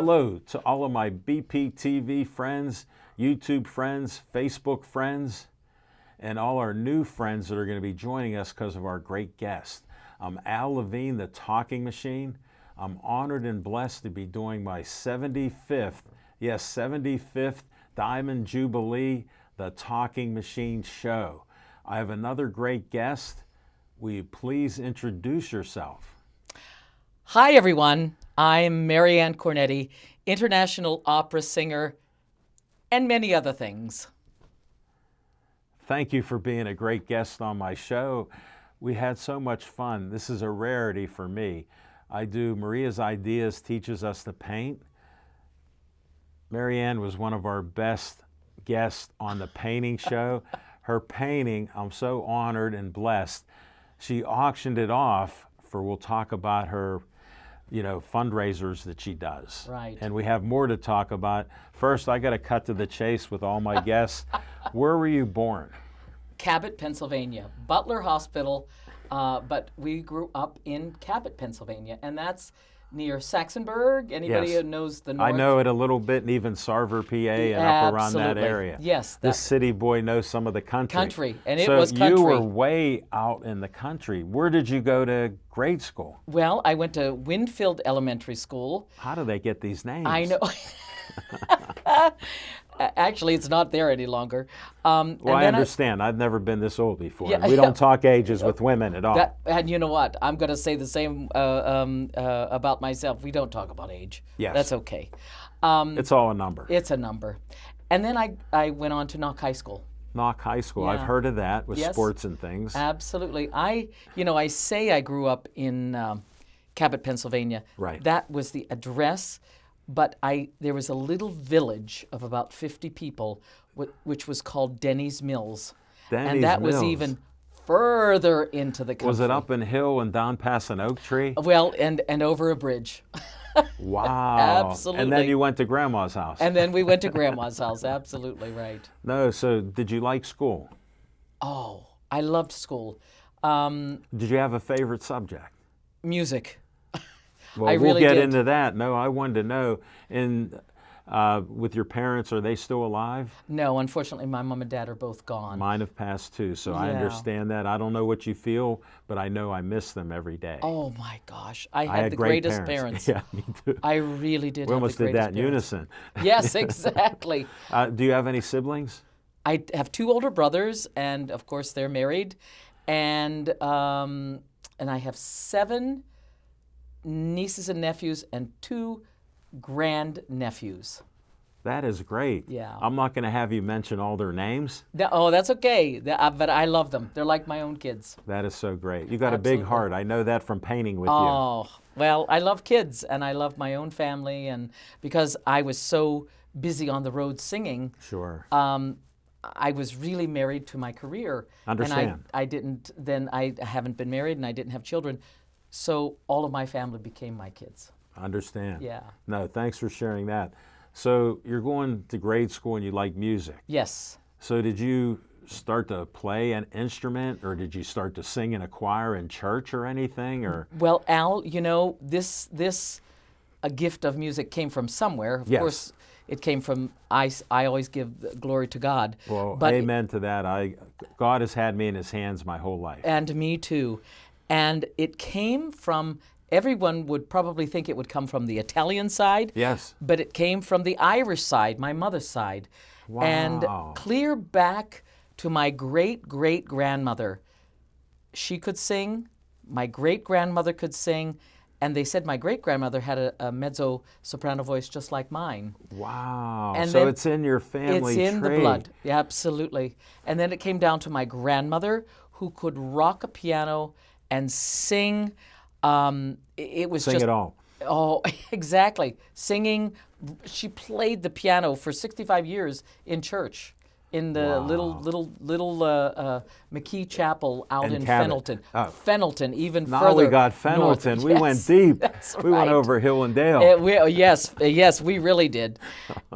Hello to all of my BPTV friends, YouTube friends, Facebook friends, and all our new friends that are going to be joining us because of our great guest. I'm Al Levine, the Talking Machine. I'm honored and blessed to be doing my 75th Diamond Jubilee, the Talking Machine show. I have another great guest. Will you please introduce yourself? Hi, everyone. I'm Marianne Cornetti, international opera singer, and many other things. Thank you for being a great guest on my show. We had so much fun. This is a rarity for me. I do Maria's Ideas teaches us to paint. Marianne was one of our best guests on the painting show. Her painting, I'm so honored and blessed. She auctioned it off for, we'll talk about her, fundraisers that she does. Right. And we have more to talk about. First, I got to cut to the chase with all my guests. Where were you born? Cabot, Pennsylvania. Butler Hospital, but we grew up in Cabot, Pennsylvania, and that's near Saxonburg. Anybody Yes. who knows the north? I know it a little bit, and even Sarver, PA, and up around that Absolutely. area. Yes. This city boy knows some of the country. And it so was country. you were way out in the country. Where did you go to grade school? Well, I went to Winfield Elementary School. How do they get these names? I know. Actually, it's not there any longer. Well, I understand. I've never been this old before. Yeah, We don't talk ages with women at all. And you know what? I'm going to say the same about myself. We don't talk about age. Yes. That's okay. It's all a number. It's a number. And then I went on to Knock High School. Knock High School. Yeah. I've heard of that with Yes. sports and things. Absolutely. I say I grew up in Cabot, Pennsylvania. Right. That was the address, but there was a little village of about 50 people, which was called Denny's Mills. Denny's and that was Mills. even further into the country. Was it up in hill and down past an oak tree? Well, and over a bridge. Wow. Absolutely. And then you went to Grandma's house. And then we went to Grandma's house. Absolutely right. No, so did you like school? Oh, I loved school. Did you have a favorite subject? Music. Well, I we'll really get did. into that. No, I wanted to know. With your parents, are they still alive? No, unfortunately, my mom and dad are both gone. Mine have passed too, so I Yeah. understand that. I don't know what you feel, but I know I miss them every day. Oh my gosh, I I had the great greatest parents. Yeah, me too. I really did. We have almost the did that in greatest unison. parents. Yes, exactly. Do you have any siblings? I have two older brothers, and of course they're married, and I have 7 nieces and nephews and 2 grandnephews. That is great. Yeah. I'm not going to have you mention all their names. That's okay. But I love them. They're like my own kids. That is so great. You got a big Absolutely. heart. I know that from painting with you. Oh, well, I love kids, and I love my own family, and because I was so busy on the road singing, Sure. I was really married to my career. Understand. And I haven't been married, and I didn't have children, so all of my family became my kids. Understand. Yeah. No, thanks for sharing that. So you're going to grade school and you like music. Yes. So did you start to play an instrument, or did you start to sing in a choir in church or anything? Or Well, Al, this a gift of music came from somewhere. Of Yes. course, it came from, I always give glory to God. well, but amen to that. God has had me in His hands my whole life. And me too. And it came from, everyone would probably think it would come from the Italian side. Yes. But it came from the Irish side, my mother's side. Wow. And clear back to my great-great-grandmother. She could sing, my great-grandmother could sing, and they said my great-grandmother had a mezzo-soprano voice just like mine. Wow. And so then it's in your family It's in trait. the blood, yeah, absolutely. And then it came down to my grandmother, who could rock a piano and sing. It was Sing just it all. Oh, exactly. Singing. She played the piano for 65 years in church, in the little McKee Chapel out In in Cabot. Fenelton. Oh. Fenelton, even Now further we got north. Fenelton. We went Yes, deep. that's We went right. over hill and dale. Yes, we really did.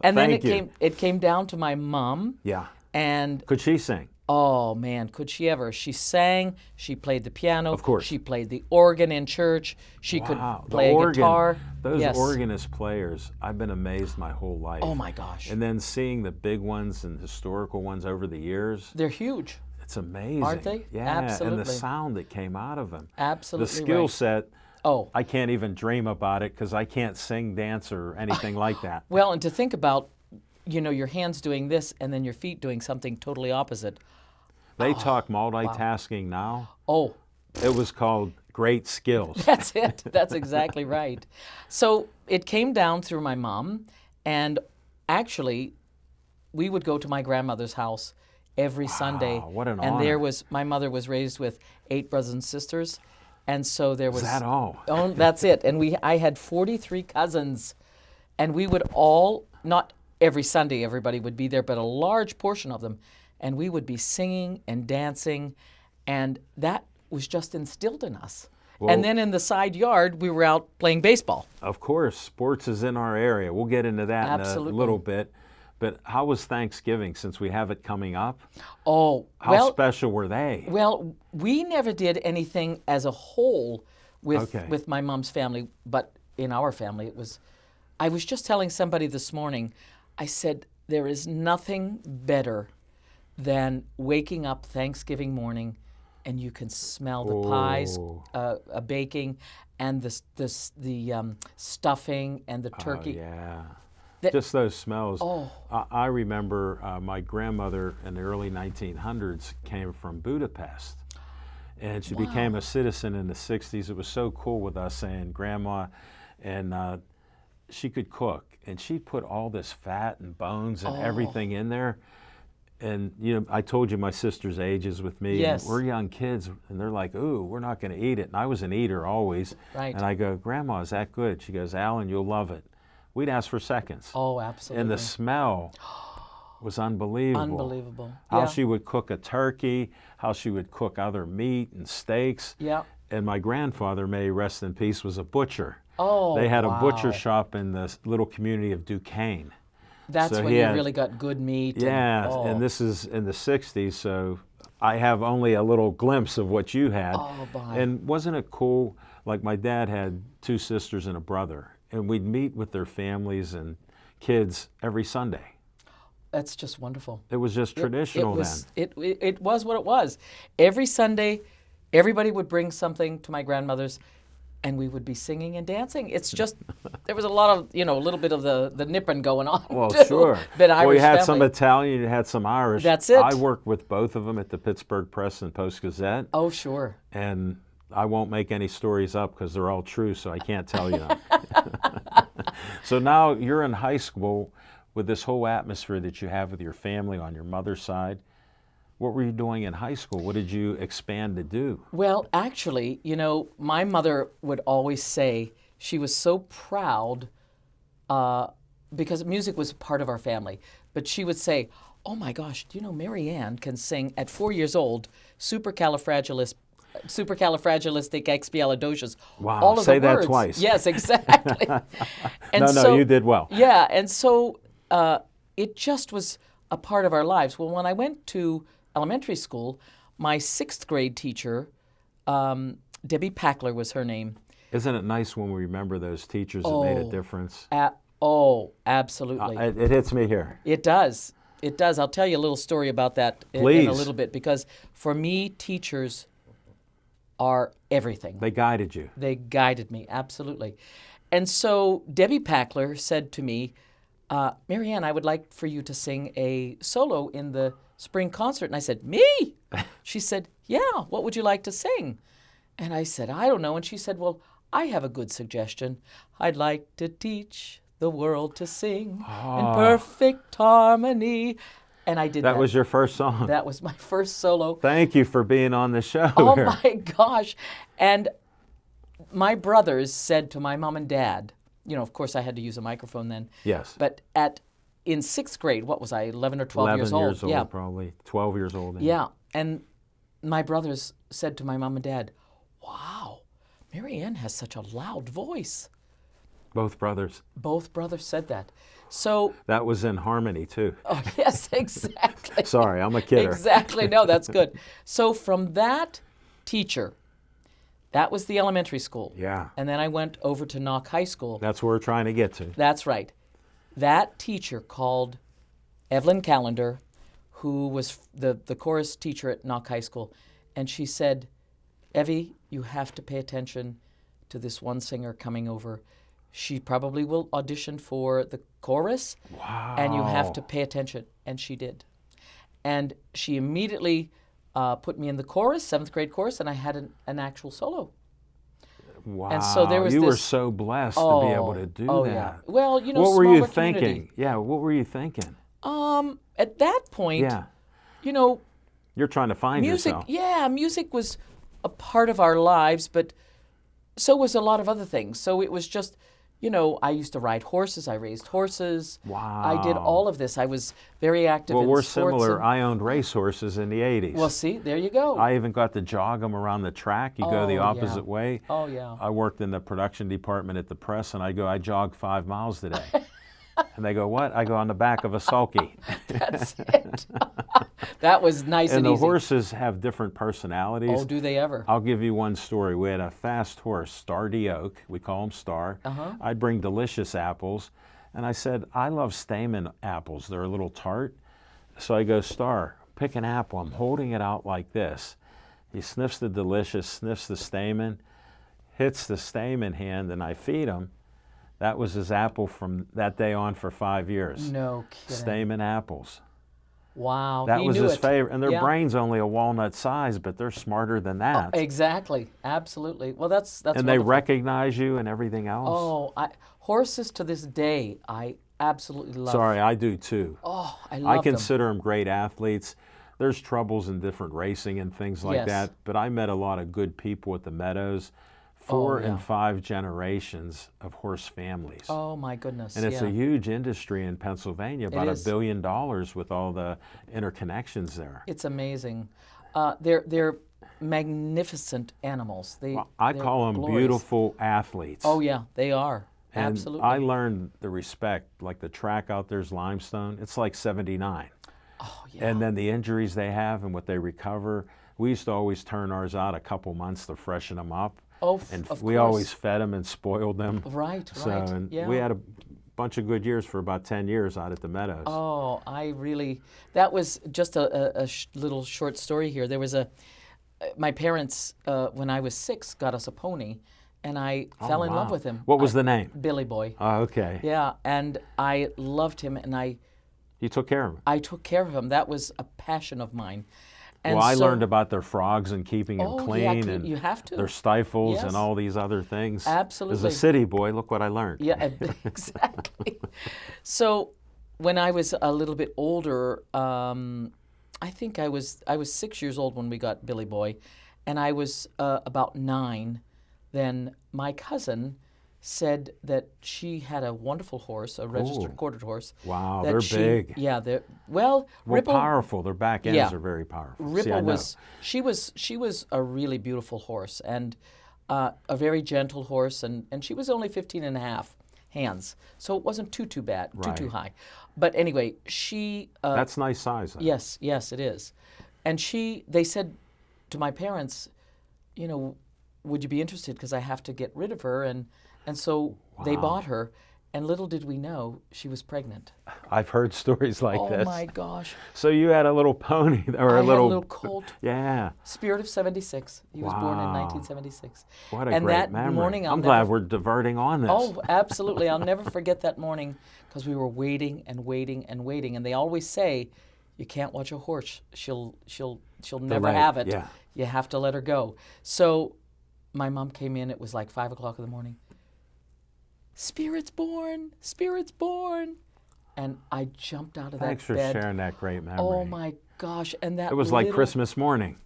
And then Thank you. it came down to my mom. Yeah. And Could she sing? Oh man, could she ever? She sang, she played the piano, Of course. she played the organ in church, she could Wow, the play a organ. guitar. Those Yes. organist players, I've been amazed my whole life. Oh my gosh. And then seeing the big ones and historical ones over the years, They're huge. it's amazing. Aren't they? Yeah, and Absolutely. the sound that came out of them. Absolutely The skill right. set, Oh, I can't even dream about it because I can't sing, dance, or anything like that. well, and to think about, your hands doing this and then your feet doing something totally opposite. They talk multitasking now. Oh, It was called great skills. that's it. That's exactly right. So it came down through my mom, and actually, we would go to my grandmother's house every Sunday. what an and there honor. was my mother was raised with 8 brothers and sisters, and so there was. Is that all? Oh, that's it. And I had 43 cousins, and we would all, not every Sunday everybody would be there, but a large portion of them, and we would be singing and dancing, and that was just instilled in us. Well- and then in the side yard, we were out playing baseball. Of course, sports is in our area. We'll get into that Absolutely. in a little bit. But how was Thanksgiving since we have it coming up? Oh, How special were they? well, we never did anything as a whole with Okay. with my mom's family, but in our family it was. I was just telling somebody this morning. I said there is nothing better than waking up Thanksgiving morning, and you can smell the pies baking, and the stuffing and the turkey. Oh, yeah. That- Just those smells. Oh. I remember my grandmother in the early 1900s came from Budapest. And she became a citizen in the 60s. It was so cool with us saying grandma. And she could cook. And she'd put all this fat and bones and everything in there. And, I told you my sister's age is with me. and Yes. we're young kids. And they're like, ooh, we're not going to eat it. And I was an eater always. Right. And I go, Grandma, is that good? She goes, Alan, you'll love it. We'd ask for seconds. Oh, absolutely. And the smell was unbelievable. Unbelievable. How Yeah. she would cook a turkey, how she would cook other meat and steaks. Yeah. And my grandfather, may he rest in peace, was a butcher. Oh, They had a butcher wow. shop in the little community of Duquesne. That's So when he you had- really got good meat. Yeah, and, and this is in the 60s, so I have only a little glimpse of what you had. Oh, my. And wasn't it cool? Like my dad had 2 sisters and a brother, and we'd meet with their families and kids every Sunday. That's just wonderful. It was just traditional it was, then. It was what it was. Every Sunday, everybody would bring something to my grandmother's, and we would be singing and dancing. It's just there was a lot of a little bit of the nipping going on. Well, too. sure. But Well, Irish you had some family. Italian, you had some Irish. That's it. I worked with both of them at the Pittsburgh Press and Post Gazette, Oh, sure. and I won't make any stories up because they're all true, so I can't tell you them. So now you're in high school with this whole atmosphere that you have with your family on your mother's side. What were you doing in high school? What did you expand to do? Well, actually, my mother would always say she was so proud because music was part of our family. But she would say, "Oh my gosh, do you know Mary Ann can sing at 4 years old supercalifragilisticexpialidocious." Wow, all of say the that words. twice. Yes, exactly. And No, you did well. Yeah, and so it just was a part of our lives. Well, when I went to elementary school, my 6th grade teacher, Debbie Packler was her name. Isn't it nice when we remember those teachers that made a difference? Absolutely. It hits me here. It does. It does. I'll tell you a little story about that in a Please. little bit, because for me, teachers are everything. They guided you. They guided me, absolutely. And so Debbie Packler said to me, Mary Ann, I would like for you to sing a solo in the spring concert. And I said, me? She said, yeah, what would you like to sing? And I said, I don't know. And she said, well, I have a good suggestion. I'd like to teach the world to sing in perfect harmony. And I did that. That was your first song. That was my first solo. Thank you for being on the show. Oh here. my gosh. And my brothers said to my mom and dad, of course I had to use a microphone then. Yes. But in 6th grade, what was I, 11 or 12 11 years old? years old, Yeah. probably. 12 years old. Yeah. And my brothers said to my mom and dad, wow, Mary Ann has such a loud voice. Both brothers. Both brothers said that. So, That was in harmony too. oh, yes, exactly. Sorry, I'm a kidder. Exactly. No, that's good. So from that teacher, that was the elementary school. Yeah. And then I went over to Knock High School. That's where we're trying to get to. That's right. That teacher called Evelyn Callender, who was the chorus teacher at Knock High School, and she said, Evie, you have to pay attention to this one singer coming over. She probably will audition for the chorus, Wow. and you have to pay attention. And she did. And she immediately put me in the chorus, 7th grade chorus, and I had an actual solo. Wow. And so there was you were this- so blessed to be able to do that. Yeah. Well, you know, What were you smaller community. thinking? Yeah, what were you thinking? At that point, Yeah. you know, You're trying to find music, yourself. yeah, music was a part of our lives, but so was a lot of other things. So it was just, you know, I used to ride horses. I raised horses. I did Wow. all of this. I was very active Well, in we're sports. similar. and- I owned racehorses in the 80s. well, see, there you go. I even got to jog them around the track. You go the Oh, yeah. opposite way. Oh, yeah. I worked in the production department at the press, and I jog 5 miles today. And they go, what? I go on the back of a sulky. That's it. That was nice and, And the easy. horses have different personalities. Oh, do they ever? I'll give you one story. We had a fast horse, Star de Oak. We call him Star. I'd bring delicious apples. And I said, I love Stamen apples. They're a little tart. So I go, Star, pick an apple. I'm holding it out like this. He sniffs the delicious, sniffs the stamen, hits the stamen hand, and I feed him. That was his apple from that day on for 5 years. No kidding. Stamen apples. Wow. That he was knew his it. favorite. And their Yeah. brain's only a walnut size, but they're smarter than that. Exactly. Absolutely. Well, that's and they wonderful. recognize you and everything else. Oh, horses to this day, I absolutely love. Sorry, I do too. Oh, I I love them. consider them great athletes. There's troubles in different racing and things like Yes. that, but I met a lot of good people at the Meadows. 4 yeah. and 5 generations of horse families. Oh my goodness. And it's yeah. a huge industry in Pennsylvania, about is. $1 billion with all the interconnections there. It's amazing. They're magnificent animals. I they're call them glorious. beautiful athletes. Oh yeah, they are. And Absolutely. I learned the respect, like the track out there's limestone, it's like 79. oh yeah. And then the injuries they have and what they recover. We used to always turn ours out a couple months to freshen them up. Oh, And of we course. always fed them and spoiled them. Right. So Right. and yeah. we had a bunch of good years for about 10 years out at the Meadows. Oh, that was just a little short story here. There was my parents, when I was 6, got us a pony, and I fell in love Wow. with him. What was the name? Billy Boy. Oh, okay. Yeah, and I loved him, and You took care of them. I took care of him. That was a passion of mine. And Well, I so- learned about their frogs and keeping them Oh, clean yeah, and you have to. their stifles Yes. and all these other things. As Absolutely. a city boy, look what I learned. Yeah, exactly. So when I was a little bit older, I think I was 6 years old when we got Billy Boy, and I was about 9. Then my cousin said that she had a wonderful horse, a registered Ooh. quartered horse. Wow, that they're she- big. Yeah, they're Well, Ripple. powerful. Their back ends Yeah. are very powerful. See, Ripple I know. she was a really beautiful horse and a very gentle horse, and she was only 15 and a half hands, so it wasn't too bad, too Right. high. But anyway, she That's nice size. Though. yes, it is, and they said to my parents, you know, would you be interested, because I have to get rid of her, and so they bought her. And little did we know, she was pregnant. I've heard stories like Oh this. my gosh! So you had a little pony or I a had little, a little colt. yeah. Spirit of 76. He was born in Wow. 1976. What a and great that memory. morning, I'm glad we're diverting on this. Oh, absolutely! I'll never forget that morning, because we were waiting and waiting and waiting. And they always say, you can't watch a horse; she'll never Delay, have it. yeah. You have to let her go. So, my mom came in. It was like 5 o'clock in the morning. Spirit's born! Spirit's born! And I jumped out of Thanks that for bed. sharing that great memory. Oh my gosh! And that It was like little- Christmas morning.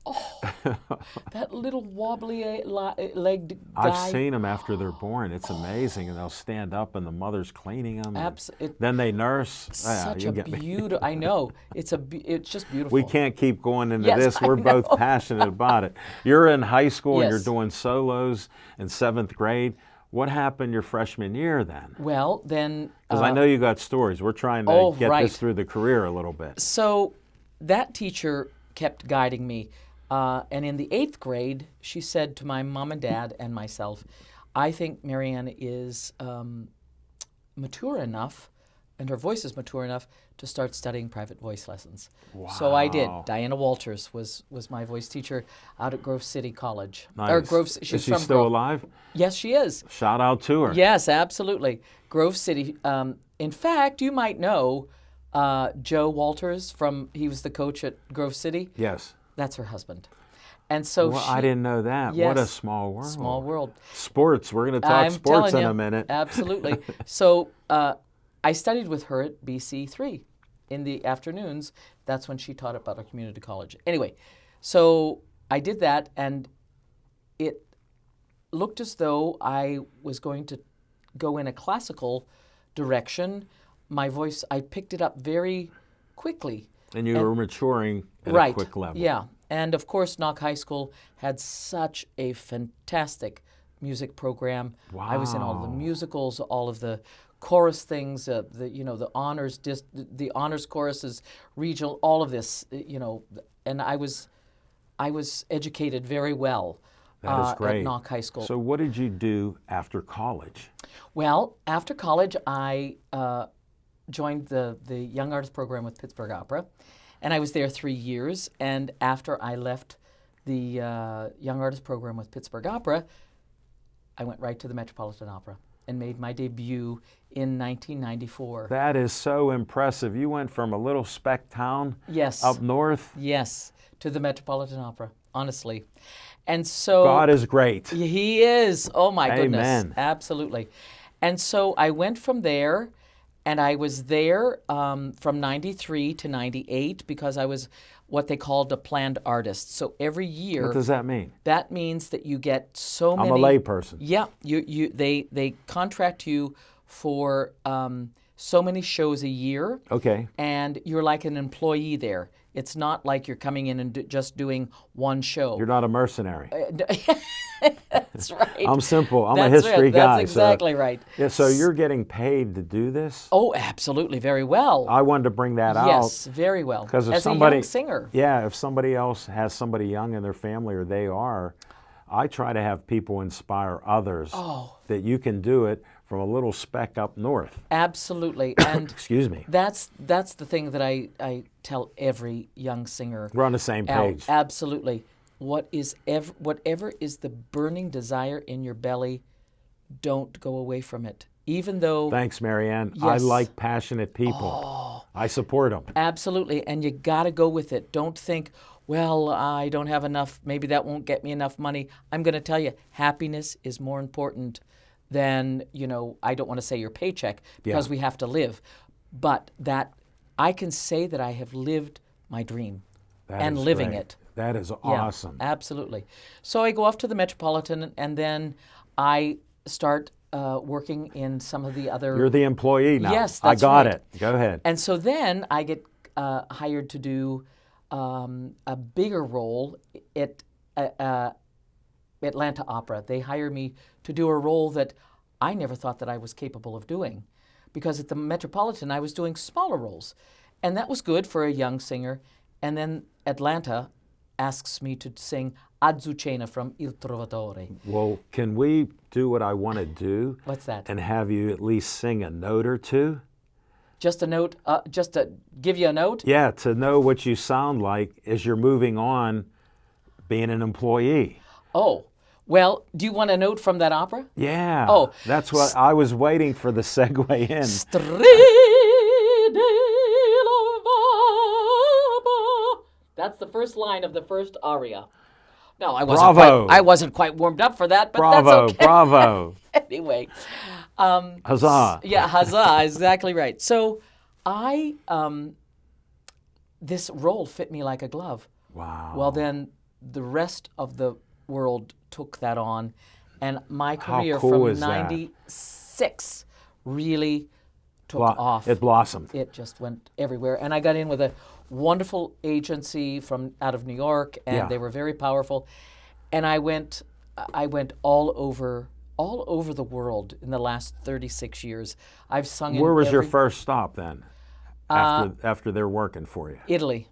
That little wobbly legged guy. I've seen them after they're born. It's amazing, and they'll stand up, and the mother's cleaning them. Then they nurse. Such you a get me. beautiful. I know it's it's just beautiful. We can't keep going into Yes, this. I We're both know. passionate about it. You're in high school and you're Yes. doing solos in 7th grade. What happened your freshman year then? Well, then. Because I know you got stories. We're trying to Oh, get right. this through the career a little bit. So that teacher kept guiding me. And in the 8th grade, she said to my mom and dad and myself, I think Marianne is mature enough, and her voice is mature enough to start studying private voice lessons. So I did. Wow. Diana Walters was my voice teacher out at Grove City College. Nice. Or Grove, Is she's she from still Grove. alive? Yes, she is. Shout out to her. Yes, absolutely. Grove City. In fact, you might know Joe Walters he was the coach at Grove City. Yes. That's her husband. And so Well, I didn't know that. What a Yes. small world. Small world. Sports. We're going to talk I'm sports telling in you, a minute. Absolutely. So I studied with her at BC3 in the afternoons. That's when she taught at Butler Community College. Anyway, so I did that, and it looked as though I was going to go in a classical direction. My voice, I picked it up very quickly. And you were maturing at Right. a quick level. Yeah. And of course, Knock High School had such a fantastic music program. I was in all the Wow. musicals, all of the chorus things, the honors, the honors choruses, regional, all of this, and I was educated very well That is great. at Knock High School. So what did you do after college? Well, after college, I joined the Young Artist Program with Pittsburgh Opera, and I was there 3 years. And after I left the Young Artist Program with Pittsburgh Opera, I went right to the Metropolitan Opera and made my debut in 1994. That is so impressive. You went from a little speck town Yes. up north. Yes, to the Metropolitan Opera, honestly. And so God is great. He is. Oh my goodness. Amen. Absolutely. And so I went from there, and I was there from 93 to 98 because I was what they called a planned artist. So every year, What does that mean? that means that you get so I'm many. a layperson. Yeah, they contract you for so many shows a year, Okay. and you're like an employee there. It's not like you're coming in and just doing one show. You're not a mercenary. That's right. I'm simple. I'm a That's history right. guy. That's exactly right. Yeah, so you're getting paid to do this? Oh, absolutely, very well. I wanted to bring that Yes, out. very well. Because if As somebody, a young singer. Yeah, if somebody else has somebody young in their family or they are, I try to have people inspire others that you can do it from a little speck up north. Absolutely. And Excuse me. that's the thing that I tell every young singer. We're on the same page. Absolutely. Whatever is the burning desire in your belly, don't go away from it. Even though Thanks, Marianne. I Yes. like passionate people. I support them. Absolutely, and you got to go with it. Don't think, well, I don't have enough, maybe that won't get me enough money. I'm going to tell you, happiness is more important than, I don't want to say your paycheck because we have to live, but that I can say that I have lived my dream That and is living great. it. That is Yeah, awesome. absolutely. So I go off to the Metropolitan, and then I start working in some of the other. You're the employee now. Yes, I that's got right. it. Go ahead. And so then I get hired to do a bigger role at Atlanta Opera. They hire me to do a role that I never thought that I was capable of doing, because at the Metropolitan I was doing smaller roles, and that was good for a young singer. And then Atlanta asks me to sing Azucena from Il Trovatore. Well, can we do what I want to do What's that? and have you at least sing a note or two? Just a note, just to give you a note? Yeah, to know what you sound like as you're moving on being an employee. Oh, well, do you want a note from that opera? Yeah. Oh. That's what I was waiting for the segue in. Stride lovaba. That's the first line of the first aria. No, Bravo. I wasn't quite warmed up for that, but Bravo, that's okay. bravo. Anyway, Huzzah. yeah, huzzah, exactly right. So I, this role fit me like a glove. Wow. Well, then the rest of the world took that on, and my career cool from is that? 96 really took off. It blossomed. It just went everywhere, and I got in with a wonderful agency from out of New York, and Yeah. they were very powerful. And I went all over all over the world in the last 36 years. I've sung in Where was your every- first stop then? After they're working for you? Italy.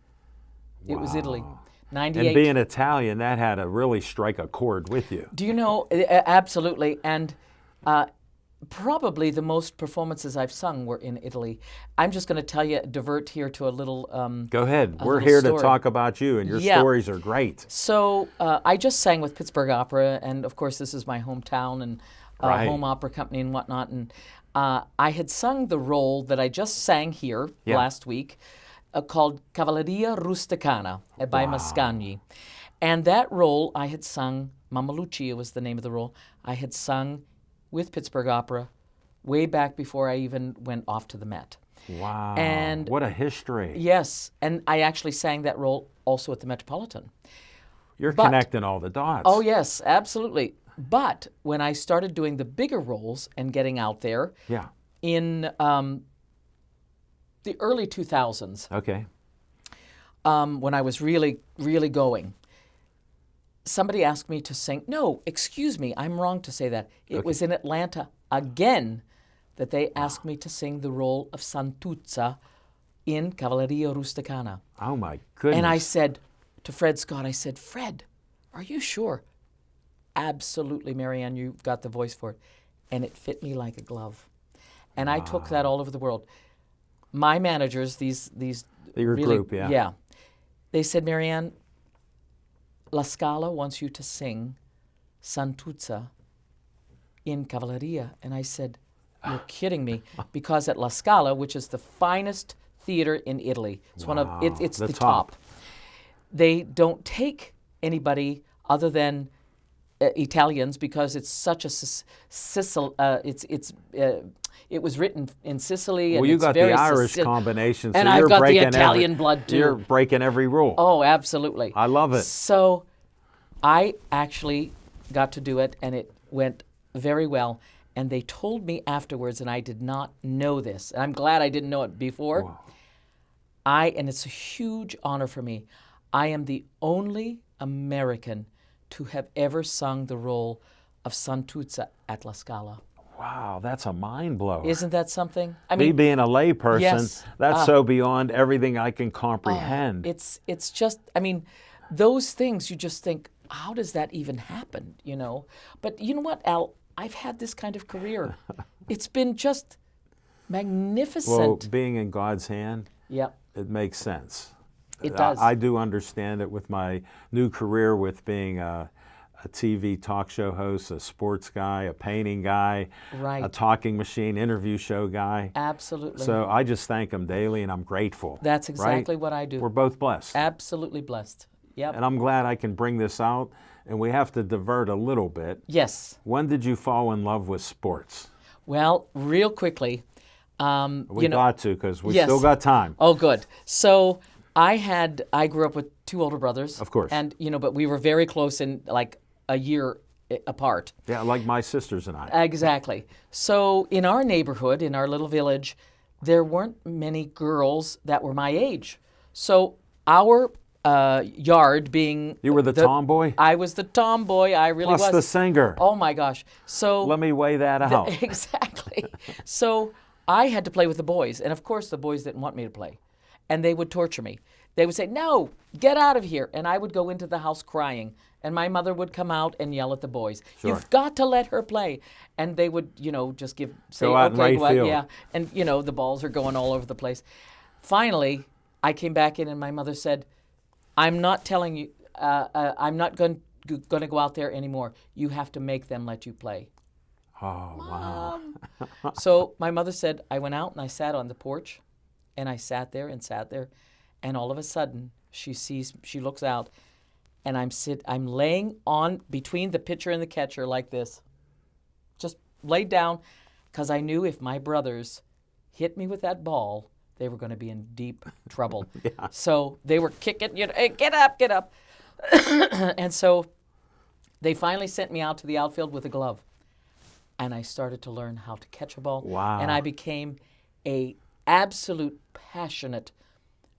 It was Italy. Wow. 98. And being Italian, that had to really strike a chord with you. Do you know? Absolutely. And probably the most performances I've sung were in Italy. I'm just going to tell you, divert here to a little. Go ahead. We're little here story. to talk about you, and your Yeah. stories are great. So I just sang with Pittsburgh Opera, and of course this is my hometown and Right. home opera company and whatnot. And I had sung the role that I just sang here Yeah. last week, called Cavalleria Rusticana by Mascagni. And that role I had sung, Mamma Lucia was the name of the role, I had sung with Pittsburgh Opera way back before I even went off to the Met. Wow. And- what a history. Yes, and I actually sang that role also at the Metropolitan. You're but- connecting all the dots. Oh, yes, absolutely. But when I started doing the bigger roles and getting out there Yeah. in the early 2000s, Okay. when I was really, really going, somebody asked me to sing. No, excuse me, I'm wrong to say that. It was in Atlanta again that they asked me to sing the role of Santuzza in Cavalleria Rusticana. Oh my goodness. And I said to Fred Scott, I said, Fred, are you sure? Absolutely, Marianne, you've got the voice for it. And it fit me like a glove. And I took that all over the world. My managers, these Your really, group, yeah. Yeah. They said, Marianne, La Scala wants you to sing Santuzza in Cavalleria. And I said, you're kidding me. Because at La Scala, which is the finest theater in Italy, it's it's the the top. top. They don't take anybody other than Italians because it's such a it was written in Sicily. And Well, you it's got very the Irish Sicil- combination, so And you're I've got the breaking Italian blood, too. You're breaking every rule. Oh, absolutely. I love it. So I actually got to do it, and it went very well. And they told me afterwards, and I did not know this, and I'm glad I didn't know it before. Wow. And it's a huge honor for me. I am the only American to have ever sung the role of Santuzza at La Scala. Wow, that's a mind blower. Isn't that something? I Me being a layperson, Yes. that's so beyond everything I can comprehend. It's just, I mean, those things you just think, how does that even happen, you know? But you know what, Al? I've had this kind of career. It's been just magnificent. Well, being in God's hand, Yep, it makes sense. it does. I do understand it with my new career with being a TV talk show host, a sports guy, a painting guy, Right. a talking machine interview show guy. Absolutely. So I just thank him daily, and I'm grateful. That's right? exactly what I do. We're both blessed. Absolutely blessed. Yep. And I'm glad I can bring this out, and we have to divert a little bit. Yes. When did you fall in love with sports? Well, real quickly, We got to, because we Yes. still got time. Oh, good. So I grew up with two older brothers. Of course. And, but we were very close in like a year apart. Yeah, like my sisters and I. Exactly. So in our neighborhood, in our little village, there weren't many girls that were my age. So our yard being... You were the tomboy? I was the tomboy. I really Plus was. the singer. Oh, my gosh. So... Let me weigh that out. Exactly. So I had to play with the boys. And of course, the boys didn't want me to play. And they would torture me. They would say, no, get out of here. And I would go into the house crying. And my mother would come out and yell at the boys. Sure. You've got to let her play. And they would, just say, Go out in right go out. field. Yeah. And, the balls are going all over the place. Finally, I came back in and my mother said, I'm not telling you, I'm not going to go out there anymore. You have to make them let you play. Oh, wow. So my mother said, I went out and I sat on the porch, and I sat there, and all of a sudden she looks out, and I'm laying on between the pitcher and the catcher like this, just laid down, because I knew if my brothers hit me with that ball, they were going to be in deep trouble. So they were kicking, hey, get up. And so they finally sent me out to the outfield with a glove. And I started to learn how to catch a ball. Wow. And I became a absolute passionate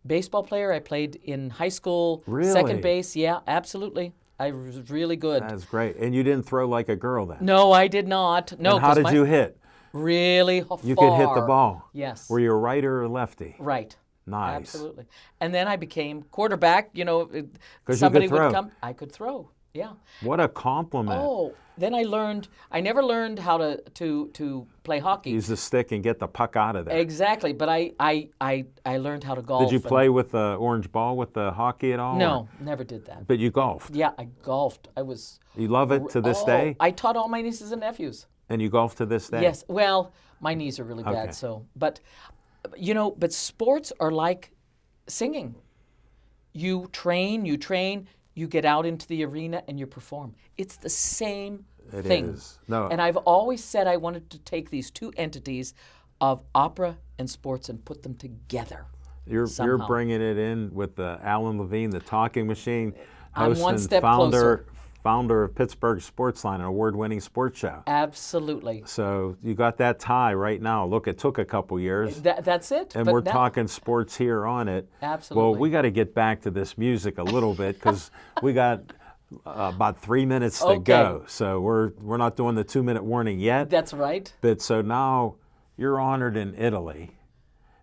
baseball player. I played in high school, Really? second base. Yeah, absolutely. I was really good. That's great. And you didn't throw like a girl then? No, I did not. No, And how 'cause did you hit? really far. You could hit the ball. Yes. Were you a righter or lefty? Right. Nice. Absolutely. And then I became quarterback. You know, you could somebody throw. would come. I could throw. Yeah. What a compliment. Oh, then I learned. I never learned how to play hockey. Use the stick and get the puck out of there. Exactly, but I learned how to golf. Did you and- play with the orange ball with the hockey at all? No, never did that. But you golfed. Yeah, I golfed. I was. You love it to this Oh, day? I taught all my nieces and nephews. And you golf to this day? Yes. Well, my knees are really Okay. bad, so. But, but sports are like singing. You train, you get out into the arena, and you perform. It's the same It thing. is. No. And I've always said I wanted to take these two entities of opera and sports and put them together. You're somehow. bringing it in with the Alan Levine, the talking machine, I'm host one and step founder of Pittsburgh Sportsline, an award-winning sports show. Absolutely. So you got that tie right now. Look, it took a couple years. That's it. And but we're now- talking sports here on it. Absolutely. Well, we got to get back to this music a little bit because we got about 3 minutes to Okay. go. So we're not doing the 2-minute warning yet. That's right. But so now you're honored in Italy,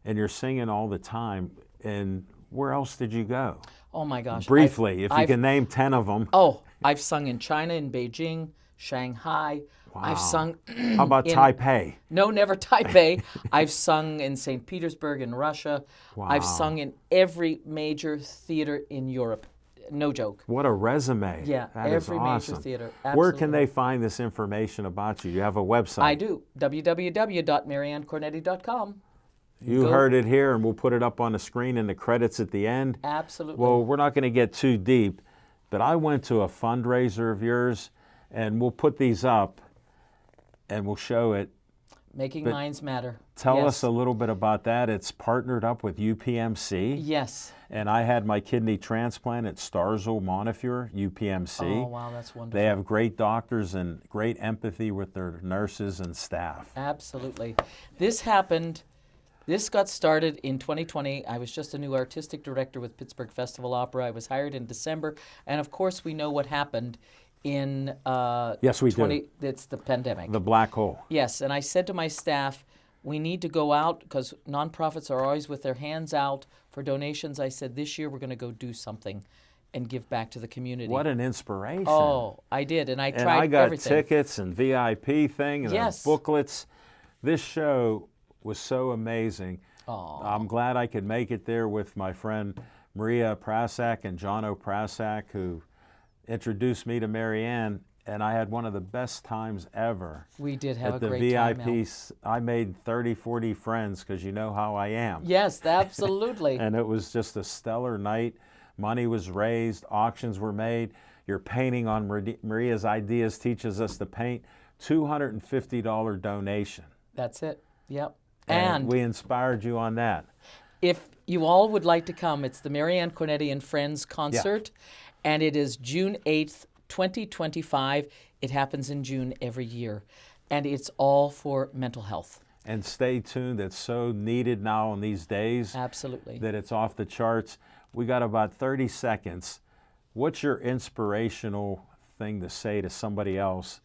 and you're singing all the time. And where else did you go? Oh my gosh. Briefly, if you I've- can name 10 of them. Oh, I've sung in China, in Beijing, Shanghai. I've sung. How about Taipei? No, never Taipei. I've sung in St. Petersburg in Russia. I've sung in every major theater in Europe. No joke. What a resume. Yeah, That is every major awesome. theater. Where can Absolutely. they find this information about you? You have a website. I do. www.mariannecornetti.com. You Go- heard it here, and we'll put it up on the screen in the credits at the end. Absolutely. Well, we're not going to get too deep, but I went to a fundraiser of yours, and we'll put these up, and we'll show it. Making minds matter. Tell Yes. us a little bit about that. It's partnered up with UPMC, Yes. and I had my kidney transplant at Starzl Montefiore, UPMC. Oh, wow, that's wonderful. They have great doctors and great empathy with their nurses and staff. Absolutely. This got started in 2020. I was just a new artistic director with Pittsburgh Festival Opera. I was hired in December. And of course, we know what happened in Yes, we do. It's the pandemic. The black hole. Yes, and I said to my staff, we need to go out because nonprofits are always with their hands out for donations. I said, this year we're going to go do something and give back to the community. What an inspiration. Oh, I did, and I and tried I got everything. tickets and VIP thing and the Yes. booklets. This show was so amazing. I'm glad I could make it there with my friend Maria Prasak and John O'Prasak, who introduced me to Marianne, and I had one of the best times ever. We did have At a the great time, Al. VIPs, I made 30, 40 friends because you know how I am. Yes, absolutely. And it was just a stellar night. Money was raised, auctions were made. Your painting on Maria's Ideas teaches us to paint. $250 donation. That's it. Yep. And And we inspired you on that. if you all would like to come, it's the Marianne Cornetti and Friends concert, and it is June 8th, 2025. It happens in June every year, and it's all for mental health. And stay tuned. It's so needed now in these days Absolutely. that it's off the charts. We got about 30 seconds. What's your inspirational thing to say to somebody else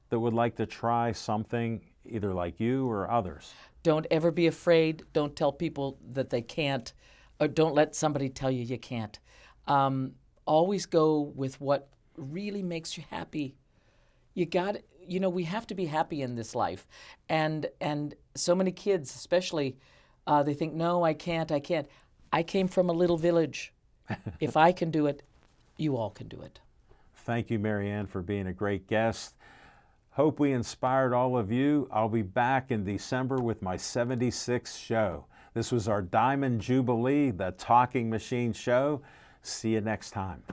that would like to try something either like you or others? Don't ever be afraid. Don't tell people that they can't, or don't let somebody tell you you can't. Always go with what really makes you happy. We have to be happy in this life. And so many kids, especially, they think, no, I can't. I came from a little village. If I can do it, you all can do it. Thank you, Marianne, for being a great guest. Hope we inspired all of you. I'll be back in December with my 76th show. This was our Diamond Jubilee, the Talking Machine Show. See you next time.